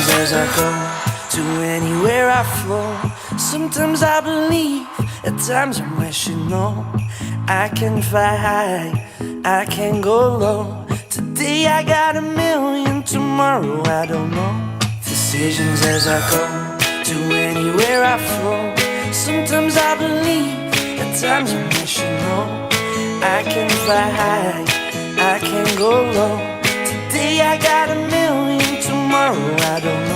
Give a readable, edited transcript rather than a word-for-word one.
decisions as I go to anywhere I flow. Sometimes I believe, at times I wish you know I can fly high, I can go low. Today I got a million, tomorrow I don't know. Decisions as I go to anywhere I flow. Sometimes I believe, at times I wish you know I can fly high, I can go low. Today I got a million, tomorrow I don't know.